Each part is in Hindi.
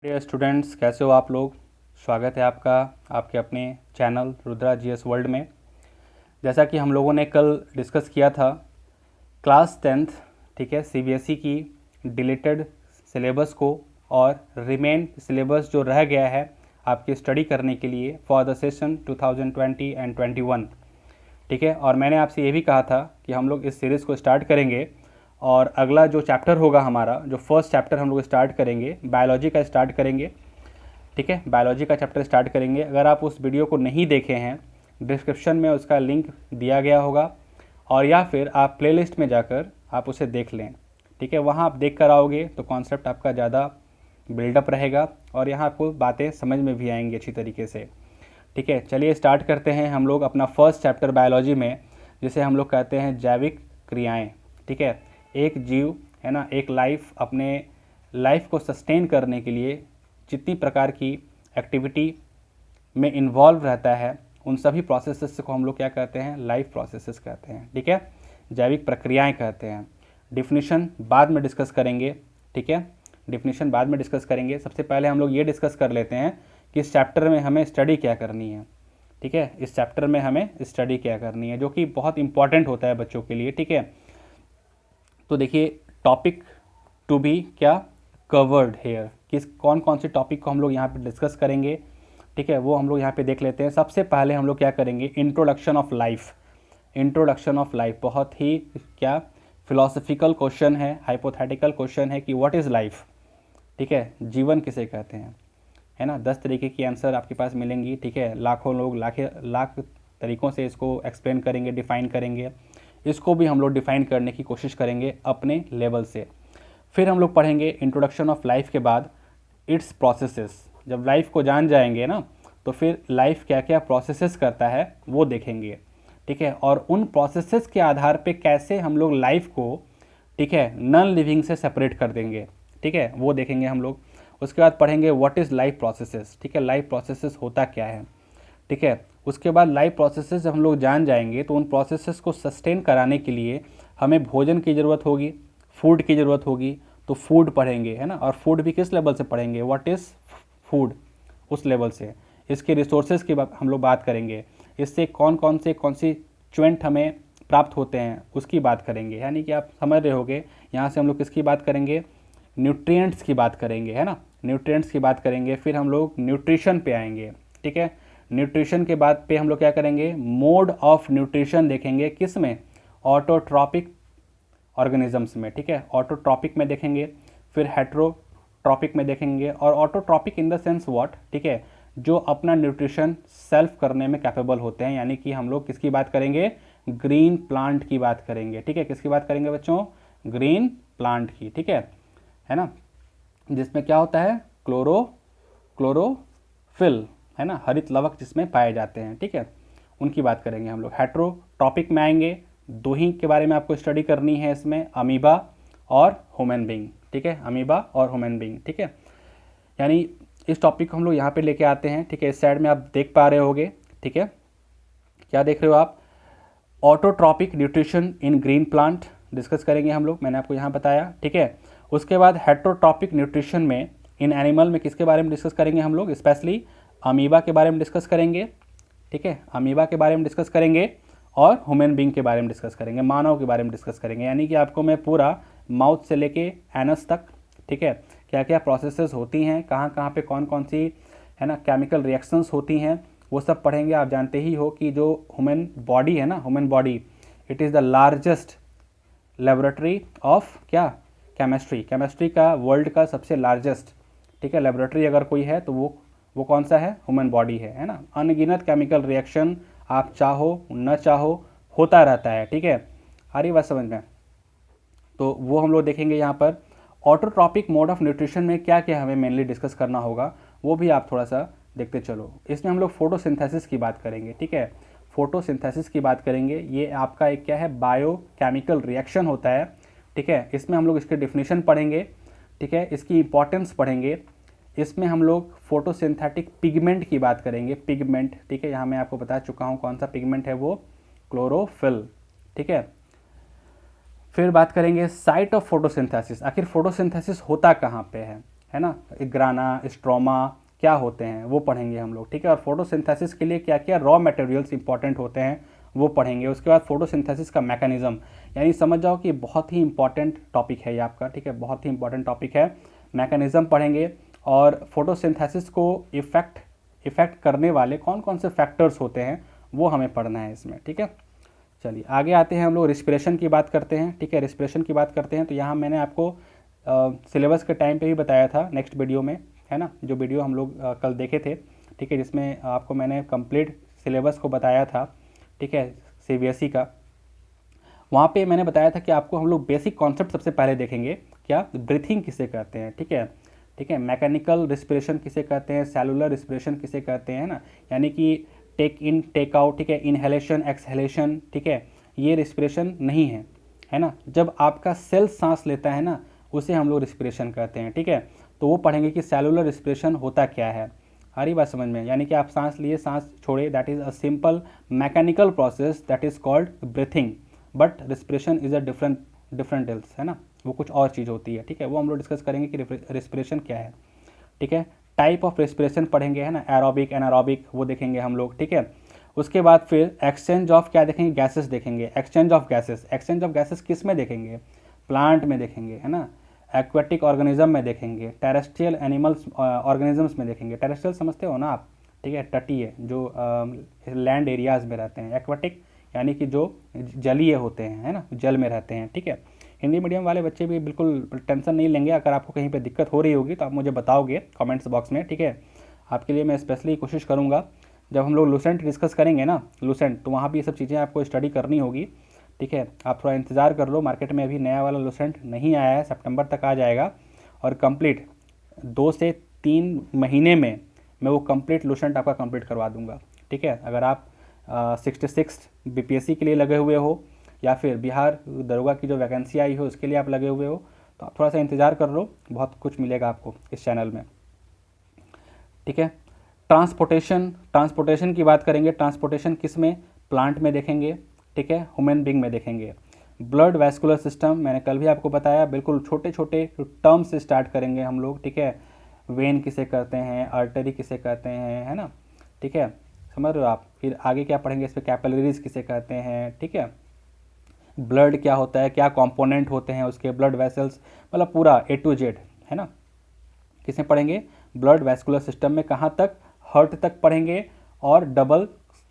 डियर स्टूडेंट्स, कैसे हो आप लोग। स्वागत है आपका आपके अपने चैनल रुद्रा जीएस वर्ल्ड में। जैसा कि हम लोगों ने कल डिस्कस किया था क्लास 10th, ठीक है, सीबीएसई की डिलीटेड सिलेबस को और रिमेन सिलेबस जो रह गया है आपकी स्टडी करने के लिए फॉर द सेशन 2020 एंड 21, ठीक है। और मैंने आपसे ये भी कहा था कि हम लोग इस सीरीज़ को स्टार्ट करेंगे और अगला जो चैप्टर होगा हमारा, जो फर्स्ट चैप्टर हम लोग स्टार्ट करेंगे बायोलॉजी का स्टार्ट करेंगे, ठीक है। बायोलॉजी का चैप्टर स्टार्ट करेंगे। अगर आप उस वीडियो को नहीं देखे हैं, डिस्क्रिप्शन में उसका लिंक दिया गया होगा और या फिर आप प्लेलिस्ट में जाकर आप उसे देख लें, ठीक है। वहाँ आप देख कर आओगे तो कॉन्सेप्ट आपका ज़्यादा बिल्डअप रहेगा और यहाँ आपको बातें समझ में भी आएंगी अच्छी तरीके से, ठीक है। चलिए स्टार्ट करते हैं हम लोग अपना फर्स्ट चैप्टर बायोलॉजी में, जिसे हम लोग कहते हैं जैविक क्रियाएं, ठीक है। एक जीव है ना, एक लाइफ अपने लाइफ को सस्टेन करने के लिए जितनी प्रकार की एक्टिविटी में इन्वॉल्व रहता है उन सभी प्रोसेसेस को हम लोग क्या कहते हैं, लाइफ प्रोसेसेस कहते हैं, ठीक है। जैविक प्रक्रियाएं कहते हैं। डिफिनीशन बाद में डिस्कस करेंगे, ठीक है। डिफिनीशन बाद में डिस्कस करेंगे। सबसे पहले हम लोग ये डिस्कस कर लेते हैं कि इस चैप्टर में हमें स्टडी क्या करनी है, ठीक है। इस चैप्टर में हमें स्टडी क्या करनी है, जो कि बहुत इंपॉर्टेंट होता है बच्चों के लिए, ठीक है। तो देखिए टॉपिक टू बी क्या कवर्ड हेयर, किस कौन कौन से टॉपिक को हम लोग यहाँ पे डिस्कस करेंगे, ठीक है, वो हम लोग यहाँ पे देख लेते हैं। सबसे पहले हम लोग क्या करेंगे, introduction of life. Introduction of life बहुत ही क्या फिलोसफिकल क्वेश्चन है, हाइपोथेटिकल क्वेश्चन है कि व्हाट इज़ लाइफ, ठीक है, जीवन किसे कहते हैं, है ना। 10 तरीके की आंसर आपके पास मिलेंगी, ठीक है। लाखों लोग लाख तरीक़ों से इसको एक्सप्लेन करेंगे, डिफ़ाइन करेंगे। इसको भी हम लोग डिफ़ाइन करने की कोशिश करेंगे अपने लेवल से। फिर हम लोग पढ़ेंगे इंट्रोडक्शन ऑफ लाइफ के बाद इट्स प्रोसेसेस। जब लाइफ को जान जाएंगे ना, तो फिर लाइफ क्या क्या प्रोसेसेस करता है वो देखेंगे, ठीक है। और उन प्रोसेसेस के आधार पे कैसे हम लोग लाइफ को, ठीक है, नॉन लिविंग से सेपरेट कर देंगे, ठीक है, वो देखेंगे हम लोग। उसके बाद पढ़ेंगे व्हाट इज़ लाइफ प्रोसेसेस, ठीक है, लाइफ प्रोसेसेस होता क्या है, ठीक है। उसके बाद लाइफ प्रोसेसेस जब हम लोग जान जाएंगे तो उन प्रोसेसेस को सस्टेन कराने के लिए हमें भोजन की ज़रूरत होगी, फूड की ज़रूरत होगी, तो फूड पढ़ेंगे, है ना। और फूड भी किस लेवल से पढ़ेंगे, व्हाट इज़ फूड, उस लेवल से। इसके रिसोर्सेज की हम लोग बात करेंगे, इससे कौन सी कॉन्स्टिट्यूएंट हमें प्राप्त होते हैं उसकी बात करेंगे। यानी कि आप समझ रहे होगे यहाँ से हम लोग किसकी बात करेंगे, न्यूट्रिएंट्स की बात करेंगे, है ना, न्यूट्रिएंट्स की बात करेंगे। फिर हम लोग न्यूट्रिशन पे आएंगे, ठीक है। न्यूट्रिशन के बाद पे हम लोग क्या करेंगे, मोड ऑफ न्यूट्रिशन देखेंगे, किस में, ऑटोट्रॉपिक ऑर्गेनिजम्स में, ठीक है, ऑटोट्रॉपिक में देखेंगे। फिर हेट्रोट्रॉपिक में देखेंगे। और autotrophic in the sense what, ठीक है, जो अपना न्यूट्रिशन सेल्फ करने में कैपेबल होते हैं। यानी कि हम लोग किसकी बात करेंगे, ग्रीन प्लांट की बात करेंगे, ठीक है। किसकी बात करेंगे बच्चों, ग्रीन प्लांट की, ठीक है ना, जिसमें क्या होता है, क्लोरोफिल, है ना, हरित लवक जिसमें पाए जाते हैं, ठीक है, उनकी बात करेंगे हम लोग। हेट्रोट्रॉपिक में आएंगे, दो ही के बारे में आपको स्टडी करनी है इसमें, अमीबा और ह्यूमन बीइंग, ठीक है, अमीबा और ह्यूमन बीइंग, ठीक है। यानी इस टॉपिक को हम लोग यहाँ पे लेके आते हैं, ठीक है। इस साइड में आप देख पा रहे होगे, ठीक है, क्या देख रहे हो आप, autotrophic nutrition in green plant discuss करेंगे हम लोग, मैंने आपको यहाँ बताया, ठीक है। उसके बाद हेट्रोट्रॉपिक न्यूट्रिशन में इन एनिमल में किसके बारे में डिस्कस करेंगे हम लोग, स्पेशली अमीबा के बारे में डिस्कस करेंगे, ठीक है, अमीबा के बारे में डिस्कस करेंगे। और ह्यूमन बीइंग के बारे में डिस्कस करेंगे, मानव के बारे में डिस्कस करेंगे। यानी कि आपको मैं पूरा माउथ से लेके एनस तक, ठीक है, क्या क्या प्रोसेसेस होती हैं, कहाँ कहाँ पे कौन सी, है ना, केमिकल रिएक्शंस होती हैं, वो सब पढ़ेंगे। आप जानते ही हो कि जो ह्यूमन बॉडी है ना, human body it is the largest laboratory of क्या, केमिस्ट्री का वर्ल्ड का सबसे लार्जेस्ट, ठीक है, लेबोरेटरी अगर कोई है तो वो कौन सा है, ह्यूमन बॉडी है ना। अनगिनत केमिकल रिएक्शन आप चाहो न चाहो होता रहता है, ठीक है, आ रही बात समझ में। तो वो हम लोग देखेंगे यहाँ पर। ऑटोट्रॉपिक मोड ऑफ न्यूट्रिशन में क्या क्या हमें मेनली डिस्कस करना होगा वो भी आप थोड़ा सा देखते चलो। इसमें हम लोग फोटोसिंथेसिस की बात करेंगे, ठीक है, फोटोसिंथेसिस की बात करेंगे। ये आपका एक क्या है, बायोकेमिकल रिएक्शन होता है, ठीक है। इसमें हम लोग इसके डिफिनीशन पढ़ेंगे, ठीक है, इसकी इंपॉर्टेंस पढ़ेंगे। इसमें हम लोग फोटोसिंथेटिक पिगमेंट की बात करेंगे, पिगमेंट, ठीक है, यहाँ मैं आपको बता चुका हूँ कौन सा पिगमेंट है, वो क्लोरोफिल, ठीक है। फिर बात करेंगे साइट ऑफ फोटोसिंथेसिस, आखिर फोटोसिंथेसिस होता कहाँ पे है, है ना, ग्राना, स्ट्रोमा क्या होते हैं वो पढ़ेंगे हम लोग, ठीक है। और फोटोसिंथेसिस के लिए क्या क्या रॉ मटेरियल्स इंपॉर्टेंट होते हैं वो पढ़ेंगे। उसके बाद फोटोसिंथेसिस का मैकेनिज्म, यानी समझ जाओ कि बहुत ही इंपॉर्टेंट टॉपिक है ये आपका, ठीक है, बहुत ही इंपॉर्टेंट टॉपिक है। मैकेनिज्म पढ़ेंगे और फोटोसिंथेसिस को इफेक्ट करने वाले कौन कौन से फैक्टर्स होते हैं वो हमें पढ़ना है इसमें, ठीक है। चलिए आगे आते हैं, हम लोग रिस्पिरेशन की बात करते हैं, ठीक है। रिस्पिरेशन की बात करते हैं तो यहाँ मैंने आपको सिलेबस के टाइम पे भी बताया था नेक्स्ट वीडियो में, है ना, जो वीडियो हम लोग कल देखे थे, ठीक है, जिसमें आपको मैंने कंप्लीट सिलेबस को बताया था, ठीक है, CBSE का। वहाँ पे मैंने बताया था कि आपको हम लोग बेसिक कॉन्सेप्ट सबसे पहले देखेंगे, क्या ब्रीथिंग किसे कहते हैं, ठीक है, ठीक है, मैकेनिकल रिस्पिरेशन किसे कहते हैं, सेलुलर रिस्पिरेशन किसे कहते हैं, ना, यानी कि टेक इन टेक आउट, ठीक है, इनहेलेशन एक्सहेलेशन, ठीक है, ये रिस्पिरेशन नहीं है, है ना। जब आपका सेल सांस लेता है ना, उसे हम लोग रिस्पिरेशन कहते हैं, ठीक है। तो वो पढ़ेंगे कि सेलुलर रिस्पिरेशन होता क्या है, आ रही बात समझ में, यानी कि आप सांस लिए सांस छोड़े, that is a simple mechanical process that is called breathing, but respiration is a different else, है ना, वो कुछ और चीज़ होती है, ठीक है। वो हम लोग डिस्कस करेंगे कि रिस्पिरेशन क्या है, ठीक है। टाइप ऑफ रेस्पिरेशन पढ़ेंगे, है ना, एरोबिक एनारोबिक वो देखेंगे हम लोग, ठीक है। उसके बाद फिर एक्सचेंज ऑफ क्या देखेंगे, गैसेस देखेंगे, एक्सचेंज ऑफ गैसेस किस में देखेंगे, प्लांट में देखेंगे, है ना, एक्वेटिक ऑर्गेनिज्म में देखेंगे, टेरेस्ट्रियल एनिमल्स ऑर्गेनिजम्स में देखेंगे। टेरेस्ट्रियल समझते हो ना आप, ठीक है, तटीय जो लैंड एरियाज में रहते हैं, एक्वेटिक यानी कि जो जलीय होते हैं, है ना, जल में रहते हैं, ठीक है। हिंदी मीडियम वाले बच्चे भी बिल्कुल टेंशन नहीं लेंगे, अगर आपको कहीं पे दिक्कत हो रही होगी तो आप मुझे बताओगे कमेंट्स बॉक्स में, ठीक है। आपके लिए मैं स्पेशली कोशिश करूँगा, जब हम लोग लूसेंट डिस्कस करेंगे ना, लूसेंट, तो वहाँ भी ये सब चीज़ें आपको स्टडी करनी होगी, ठीक है। आप थोड़ा इंतज़ार कर लो, मार्केट में अभी नया वाला लूसेंट नहीं आया है, सितंबर तक आ जाएगा और कंप्लीट 2 से 3 महीने में मैं वो कंप्लीट लूसेंट आपका कंप्लीट करवा दूंगा, ठीक है। अगर आप 66 BPSC के लिए लगे हुए हो या फिर बिहार दरोगा की जो वैकेंसी आई हो उसके लिए आप लगे हुए हो, तो आप थोड़ा सा इंतज़ार कर लो, बहुत कुछ मिलेगा आपको इस चैनल में, ठीक है। ट्रांसपोर्टेशन की बात करेंगे, ट्रांसपोर्टेशन किस में, प्लांट में देखेंगे, ठीक है, ह्यूमन बींग में देखेंगे। ब्लड वैस्कुलर सिस्टम मैंने कल भी आपको बताया, बिल्कुल छोटे छोटे टर्म से स्टार्ट करेंगे हम लोग, ठीक है। वेन किसे कहते हैं, आर्टरी किसे कहते हैं, है ना, ठीक है, समझ रहे हो आप। फिर आगे क्या पढ़ेंगे इस पर, कैपिलरीज किसे कहते हैं, ठीक है, ब्लड क्या होता है, क्या कंपोनेंट होते हैं उसके, ब्लड वेसल्स, मतलब पूरा A to Z, है ना, किसमें पढ़ेंगे, ब्लड वैस्कुलर सिस्टम में, कहाँ तक, हार्ट तक पढ़ेंगे और डबल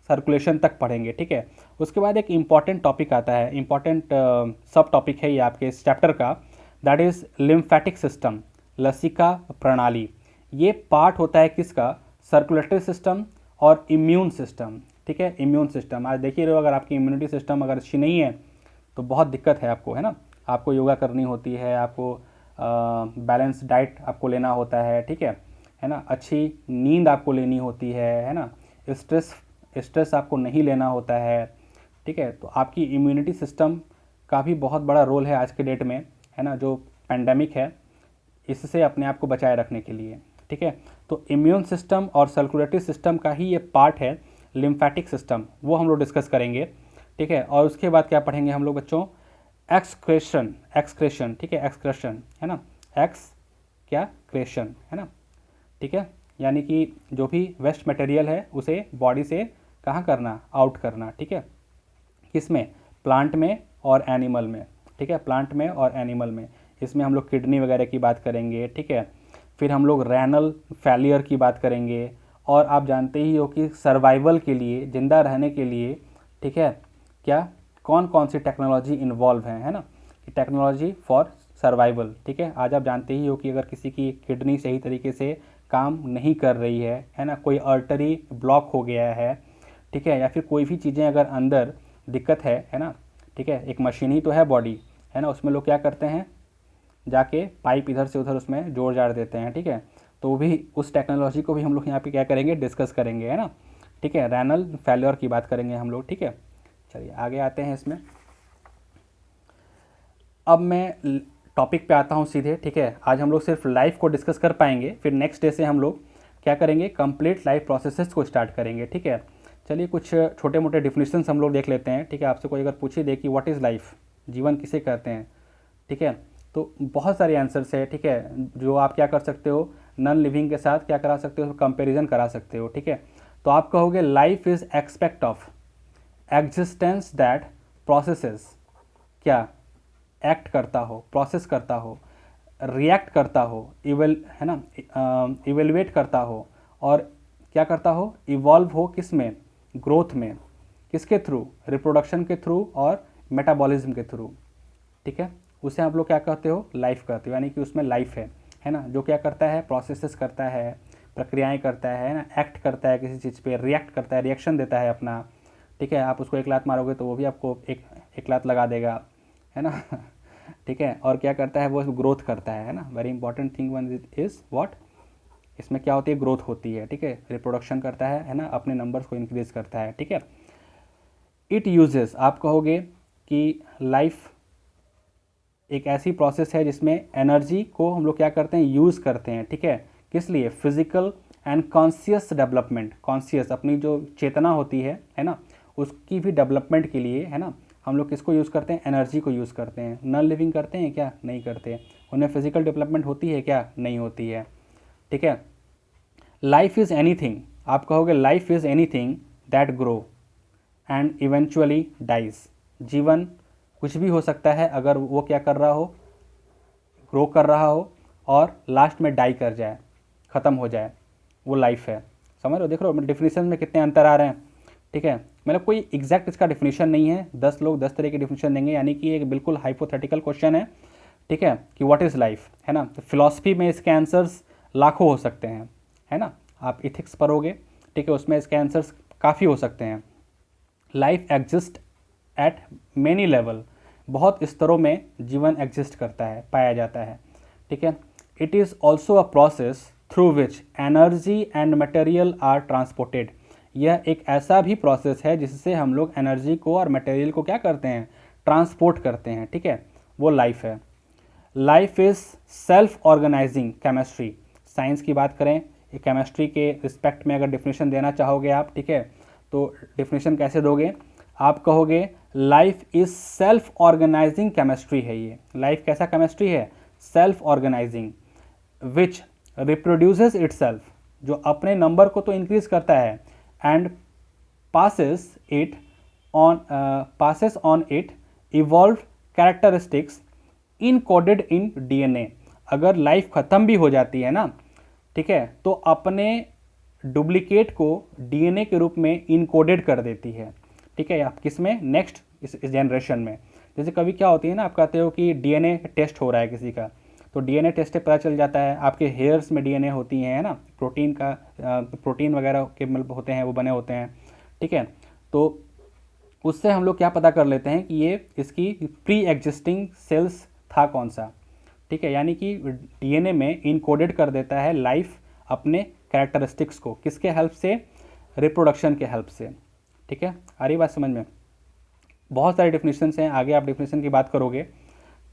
सर्कुलेशन तक पढ़ेंगे, ठीक है। उसके बाद एक इम्पॉर्टेंट टॉपिक आता है, इम्पॉर्टेंट सब टॉपिक है ये आपके इस चैप्टर का, दैट इज़ लिम्फेटिक सिस्टम, लसिका प्रणाली। ये पार्ट होता है किसका, सर्कुलेटरी सिस्टम और इम्यून सिस्टम, ठीक है। इम्यून सिस्टम आज देखिए रहो, अगर आपकी इम्यूनिटी सिस्टम अगर अच्छी नहीं है तो बहुत दिक्कत है आपको, है ना। आपको योगा करनी होती है, आपको बैलेंस डाइट आपको लेना होता है, ठीक है ना, अच्छी नींद आपको लेनी होती है ना, स्ट्रेस आपको नहीं लेना होता है, ठीक है। तो आपकी इम्यूनिटी सिस्टम का भी बहुत बड़ा रोल है आज के डेट में, है ना, जो पैंडेमिक है इससे अपने आप को बचाए रखने के लिए, ठीक है। तो इम्यून सिस्टम और सर्कुलेटरी सिस्टम का ही ये पार्ट है लिम्फेटिक सिस्टम, वो हम लोग डिस्कस करेंगे, ठीक है। और उसके बाद क्या पढ़ेंगे हम लोग बच्चों, एक्सक्रेशन, ठीक है, एक्सक्रेशन, है ना, क्रेशन, है ना, ठीक है, यानी कि जो भी वेस्ट मटेरियल है उसे बॉडी से कहाँ करना, आउट करना, ठीक है। किसमें, प्लांट में और एनिमल में, ठीक है, प्लांट में और एनिमल में। इसमें हम लोग किडनी वगैरह की बात करेंगे, ठीक है। फिर हम लोग रेनल फेलियर की बात करेंगे, और आप जानते ही हो कि सर्वाइवल के लिए, जिंदा रहने के लिए, ठीक है, क्या कौन कौन सी टेक्नोलॉजी इन्वॉल्व है ना, कि टेक्नोलॉजी फॉर सर्वाइवल, ठीक है। आज आप जानते ही हो कि अगर किसी की किडनी सही तरीके से काम नहीं कर रही है ना, कोई आर्टरी ब्लॉक हो गया है, ठीक है, या फिर कोई भी चीज़ें अगर अंदर दिक्कत है ना, ठीक है, एक मशीन ही तो है बॉडी, है ना, उसमें लोग क्या करते हैं, जाके पाइप इधर से उधर उसमें जोड़ जाड़ देते हैं, ठीक है। तो भी उस टेक्नोलॉजी को भी हम लोग यहाँ पे क्या करेंगे, डिस्कस करेंगे, है ना, ठीक है। रेनल फेलियर की बात करेंगे हम लोग, ठीक है। चलिए आगे आते हैं इसमें, अब मैं टॉपिक पे आता हूँ सीधे, ठीक है। आज हम लोग सिर्फ लाइफ को डिस्कस कर पाएंगे, फिर नेक्स्ट डे से हम लोग क्या करेंगे, कंप्लीट लाइफ प्रोसेसेस को स्टार्ट करेंगे, ठीक है। चलिए कुछ छोटे मोटे डिफिनेशंस हम लोग देख लेते हैं, ठीक है। आपसे कोई अगर पूछे दे कि व्हाट इज़ लाइफ, जीवन किसे कहते हैं, ठीक है, तो बहुत सारे आंसर्स है, ठीक है, जो आप क्या कर सकते हो, नॉन लिविंग के साथ क्या करा सकते हो, कंपैरिजन करा सकते हो, ठीक है। तो आप कहोगे life is expect of existence that processes, क्या एक्ट करता हो, प्रोसेस करता हो, रिएक्ट करता हो, है ना, इवेलुएट करता हो, और क्या करता हो, इवॉल्व हो, किस में, ग्रोथ में, किसके थ्रू, रिप्रोडक्शन के थ्रू और मेटाबॉलिज्म के थ्रू, ठीक है। उसे आप लोग क्या कहते हो, लाइफ कहते हो, यानी कि उसमें लाइफ है ना, जो क्या करता है, प्रोसेसेस करता है, प्रक्रियाएं करता है ना, एक्ट करता है किसी चीज़ पे, रिएक्ट करता है, रिएक्शन देता है अपना, ठीक है। आप उसको एक लात मारोगे तो वो भी आपको एक लात लगा देगा, है ना ठीक है। और क्या करता है, वो ग्रोथ करता है ना, very important thing one is what, इसमें क्या होती है, ग्रोथ होती है, ठीक है, रिप्रोडक्शन करता है ना, अपने नंबर्स को इंक्रीज करता है, ठीक है। इट यूजेस, आप कहोगे कि लाइफ एक ऐसी प्रोसेस है जिसमें एनर्जी को हम लोग क्या करते हैं, यूज़ करते हैं, ठीक है, किस लिए, physical and conscious development, conscious अपनी जो चेतना होती है ना, उसकी भी डेवलपमेंट के लिए, है ना, हम लोग किसको यूज़ करते हैं, एनर्जी को यूज़ करते हैं। नॉन लिविंग करते हैं क्या, नहीं करते, उन्हें फिजिकल डेवलपमेंट होती है क्या, नहीं होती है, ठीक है। लाइफ इज़ एनीथिंग, आप कहोगे life is anything that grow and eventually dies, जीवन कुछ भी हो सकता है अगर वो क्या कर रहा हो, ग्रो कर रहा हो और लास्ट में डाई कर जाए, ख़त्म हो जाए, वो लाइफ है। समझ रहे हो, देख रहे हो डिफिनीशन में कितने अंतर आ रहे हैं, ठीक है। मतलब कोई एग्जैक्ट इसका डिफिनीशन नहीं है, 10 लोग 10 तरह की डिफिनीशन देंगे, यानी कि एक बिल्कुल हाइपोथेटिकल क्वेश्चन है, ठीक है, कि व्हाट इज़ लाइफ, है ना। तो फिलॉसफी में इसके आंसर्स लाखों हो सकते हैं, है ना, आप इथिक्स पढ़ोगे, ठीक है, उसमें इसके आंसर्स काफ़ी हो सकते हैं। Life exist at many level, बहुत स्तरों में जीवन एग्जिस्ट करता है, पाया जाता है, ठीक है। It is also a process through which energy and material are transported, यह एक ऐसा भी प्रोसेस है जिससे हम लोग एनर्जी को और मटेरियल को क्या करते हैं, ट्रांसपोर्ट करते हैं, ठीक है, वो लाइफ है। Life is self organizing chemistry, science की बात करें, केमिस्ट्री के रिस्पेक्ट में अगर डिफिनेशन देना चाहोगे आप, ठीक है, तो डिफिनेशन कैसे दोगे, आप कहोगे life is self organizing chemistry है, ये लाइफ कैसा केमिस्ट्री है, self organizing, which reproduces itself, जो अपने नंबर को तो इंक्रीज करता है, and passes on it evolve characteristics encoded in DNA, अगर लाइफ ख़त्म भी हो जाती है ना, ठीक है, तो अपने डुप्लीकेट को डीएनए के रूप में इनकोडेड कर देती है, ठीक है, आप किस में, नेक्स्ट इस जनरेशन में। जैसे कभी क्या होती है ना, आप कहते हो कि डीएनए टेस्ट हो रहा है किसी का, तो डीएनए टेस्ट से पता चल जाता है, आपके हेयर्स में डीएनए होती हैं, है ना, प्रोटीन वगैरह के मतलब होते हैं, वो बने होते हैं, ठीक है, तो उससे हम लोग क्या पता कर लेते हैं कि ये इसकी प्री एग्जिस्टिंग सेल्स था कौन सा, ठीक है, यानी कि डीएनए में इनकोडेड कर देता है लाइफ अपने कैरेक्टरिस्टिक्स को, किसके हेल्प से, रिप्रोडक्शन के हेल्प से, ठीक है। आ रही बात समझ में, बहुत सारे डिफिनीशंस हैं, आगे आप डिफिनीशन की बात करोगे,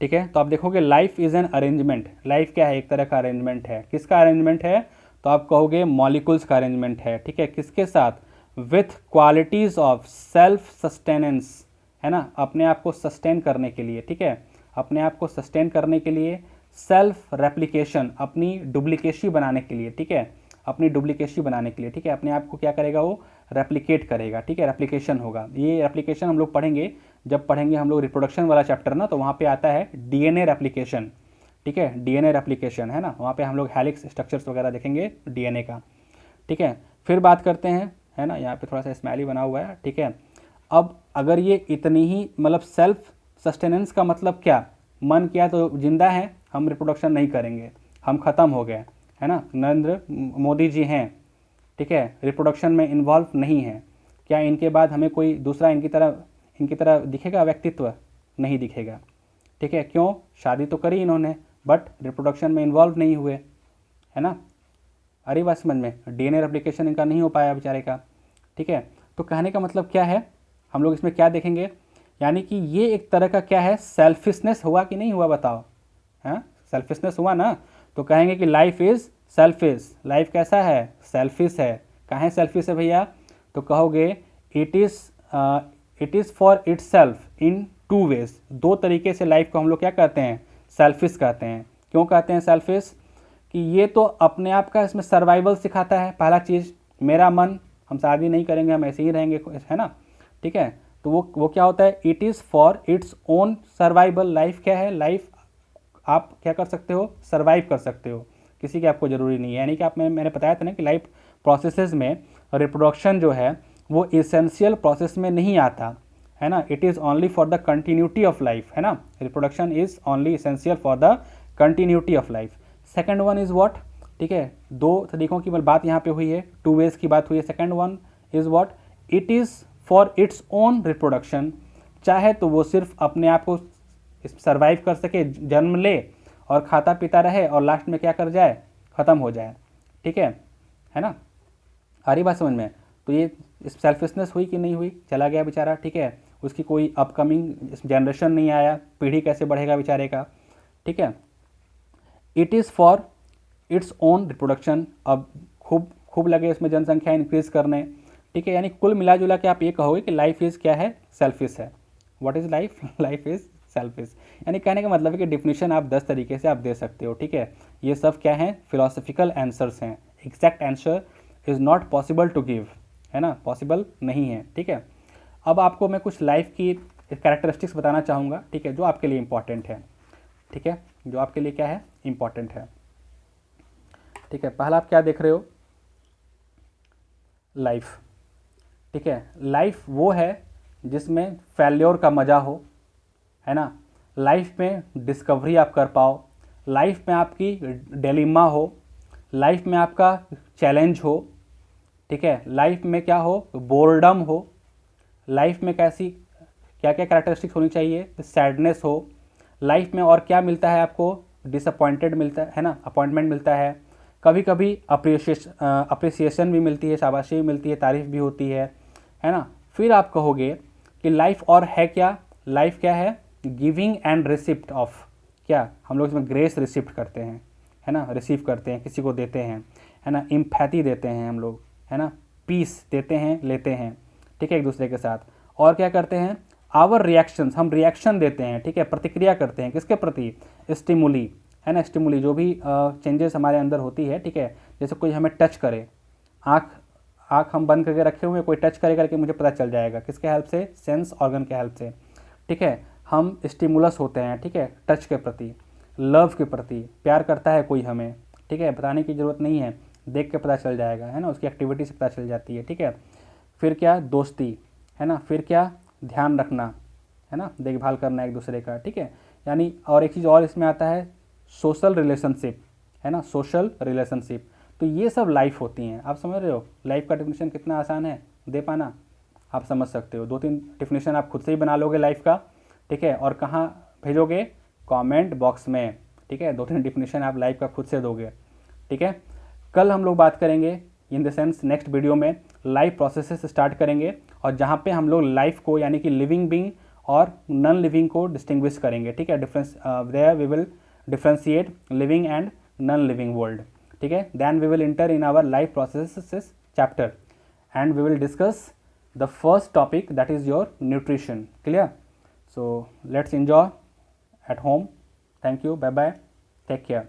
ठीक है, तो आप देखोगे life is an arrangement, life क्या है, एक तरह का अरेंजमेंट है, किसका अरेंजमेंट है, तो आप कहोगे मॉलिक्यूल्स का अरेंजमेंट है, ठीक है, किसके साथ, with qualities of self sustenance, है ना, अपने आप को सस्टेन करने के लिए, ठीक है, अपने आप को सस्टेन करने के लिए, सेल्फ रेप्लिकेशन, अपनी डुप्लीकेसी बनाने के लिए, ठीक है, अपनी डुप्लीकेसी बनाने के लिए, ठीक है, अपने आप को क्या करेगा, वो रेप्लिकेट करेगा, ठीक है, रेप्लिकेशन होगा, ये रेप्लिकेशन हम लोग पढ़ेंगे, जब पढ़ेंगे हम लोग रिप्रोडक्शन वाला चैप्टर ना, तो वहाँ पे आता है डीएनए रेप्लिकेशन, ठीक है, डीएनए रेप्लिकेशन, है ना, वहाँ पे हम लोग हेलिक्स स्ट्रक्चर्स वगैरह देखेंगे डीएनए का, ठीक है। फिर बात करते हैं, है ना, यहाँ पे थोड़ा सा स्माइली बना हुआ है, ठीक है। अब अगर ये इतनी ही मतलब सेल्फ सस्टेनेंस का मतलब क्या, मन किया तो जिंदा है, हम रिप्रोडक्शन नहीं करेंगे, हम ख़त्म हो गए, है ना, नरेंद्र मोदी जी हैं, ठीक है, रिप्रोडक्शन में इन्वॉल्व नहीं है, क्या इनके बाद हमें कोई दूसरा इनकी तरह दिखेगा व्यक्तित्व, नहीं दिखेगा, ठीक है, क्यों, शादी तो करी इन्होंने बट रिप्रोडक्शन में इन्वॉल्व नहीं हुए, है ना, अरे बात समझ में, डीएनए रेप्लिकेशन इनका नहीं हो पाया बेचारे का, ठीक है। तो कहने का मतलब क्या है, हम लोग इसमें क्या देखेंगे, यानी कि ये एक तरह का क्या है, सेल्फिशनेस हुआ कि नहीं हुआ, बताओ, हाँ, सेल्फिशनेस हुआ ना, तो कहेंगे कि लाइफ इज़ सेल्फिश, लाइफ कैसा है, सेल्फिश है, कहाँ सेल्फिश है भैया, तो कहोगे it is for itself in two ways, दो तरीके से लाइफ को हम लोग क्या कहते हैं, सेल्फिश कहते हैं। क्यों कहते हैं सेल्फिश? कि ये तो अपने आप का इसमें सर्वाइवल सिखाता है। पहला चीज़, मेरा मन, हम शादी नहीं करेंगे, हम ऐसे ही रहेंगे, है ना, ठीक है। तो वो क्या होता है, it is for its own survival. Life क्या है, लाइफ आप क्या कर सकते हो, सर्वाइव कर सकते हो, किसी की आपको ज़रूरी नहीं है। यानी कि मैंने बताया था ना कि लाइफ प्रोसेसेस में रिप्रोडक्शन जो है वो इसेंशियल प्रोसेस में नहीं आता है ना, it is only for the continuity of life, है ना। Reproduction is only essential for the continuity of life. Second one is what, ठीक है, दो तरीकों की बात यहाँ पे हुई है, टू वेज की बात हुई है। Second one is what, it is for its own reproduction. चाहे तो वो सिर्फ अपने आप को सर्वाइव कर सके, जन्म ले और खाता पीता रहे और लास्ट में क्या कर जाए, ख़त्म हो जाए, ठीक है ना। आ रही बात समझ में? तो ये सेल्फिशनेस हुई कि नहीं हुई, चला गया बेचारा, ठीक है, उसकी कोई अपकमिंग जनरेशन नहीं आया, पीढ़ी कैसे बढ़ेगा बेचारे का, ठीक है। It is for its own reproduction. अब खूब लगे इसमें जनसंख्या इंक्रीज करने, ठीक है। यानी कुल मिला जुला के आप ये कहोगे कि लाइफ इज़ क्या है, सेल्फिश है। What is life? Life is selfish. यानी कहने का मतलब है कि डिफिनेशन आप 10 तरीके से आप दे सकते हो, ठीक है। ये सब क्या है, फिलोसफिकल आंसर्स हैं। Exact answer is not possible to give, है ना, पॉसिबल नहीं है, ठीक है। अब आपको मैं कुछ लाइफ की कैरेक्टरिस्टिक्स बताना चाहूँगा, ठीक है, जो आपके लिए इंपॉर्टेंट है, ठीक है, जो आपके लिए क्या है, इंपॉर्टेंट है, ठीक है। पहला आप क्या देख रहे हो, लाइफ, ठीक है। लाइफ वो है जिसमें फेल्योर का मज़ा हो, है ना, लाइफ में डिस्कवरी आप कर पाओ, लाइफ में आपकी डिलेमा हो, लाइफ में आपका चैलेंज हो, ठीक है, लाइफ में क्या हो, बोर्डम हो, लाइफ में कैसी क्या क्या कैरेक्टरिस्टिक्स होनी चाहिए, सैडनेस हो, लाइफ में और क्या मिलता है आपको, डिसअपॉइंटेड मिलता है ना, अपॉइंटमेंट मिलता है, कभी कभी अप्रिसिएशन भी मिलती है, शाबाशी भी मिलती है, तारीफ भी होती है ना। फिर आप कहोगे कि लाइफ और है क्या, लाइफ क्या है, गिविंग एंड रिसिप्ट ऑफ, क्या हम लोग इसमें ग्रेस रिसिप्ट करते हैं, है ना, रिसीव करते हैं, किसी को देते हैं, है ना, इम्पैथी देते हैं हम लोग, है ना, पीस देते हैं, लेते हैं, ठीक है, एक दूसरे के साथ। और क्या करते हैं, आवर रिएक्शंस, हम रिएक्शन देते हैं, ठीक है, प्रतिक्रिया करते हैं, किसके प्रति, स्टिमुली, है ना, स्टिमुली जो भी चेंजेस हमारे अंदर होती है, ठीक है। जैसे कोई हमें टच करे, आँख हम बंद करके रखे हुए, कोई टच करे करके मुझे पता चल जाएगा, किसके हेल्प से, सेंस ऑर्गन के हेल्प से, ठीक है। हम स्टिमुलस होते हैं, ठीक है, टच के प्रति, लव के प्रति, प्यार करता है कोई हमें, ठीक है, बताने की ज़रूरत नहीं है, देख के पता चल जाएगा, है ना, उसकी एक्टिविटी से पता चल जाती है, ठीक है। फिर क्या, दोस्ती, है ना, फिर क्या, ध्यान रखना, है ना, देखभाल करना एक दूसरे का, ठीक है। यानी और एक चीज़ और इसमें आता है, सोशल रिलेशनशिप, है ना, सोशल रिलेशनशिप। तो ये सब लाइफ होती हैं, आप समझ रहे हो, लाइफ का डेफिनेशन कितना आसान है दे पाना, आप समझ सकते हो। 2-3 डेफिनेशन आप खुद से ही बना लोगे लाइफ का, ठीक है, और कहाँ भेजोगे, कमेंट बॉक्स में, ठीक है, 2-3 डेफिनेशन आप लाइफ का खुद से दोगे, ठीक है। कल हम लोग बात करेंगे, in the sense next video में लाइफ प्रोसेसेस स्टार्ट करेंगे, और जहाँ पे हम लोग लाइफ को यानी कि लिविंग बीइंग और नॉन लिविंग को डिस्टिंग्विश करेंगे, ठीक है, difference there we will differentiate living and non living world, ठीक है। Then we will enter in our life processes chapter and we will discuss the first topic, that is your nutrition, clear. So let's enjoy at home. Thank you, bye bye, take care.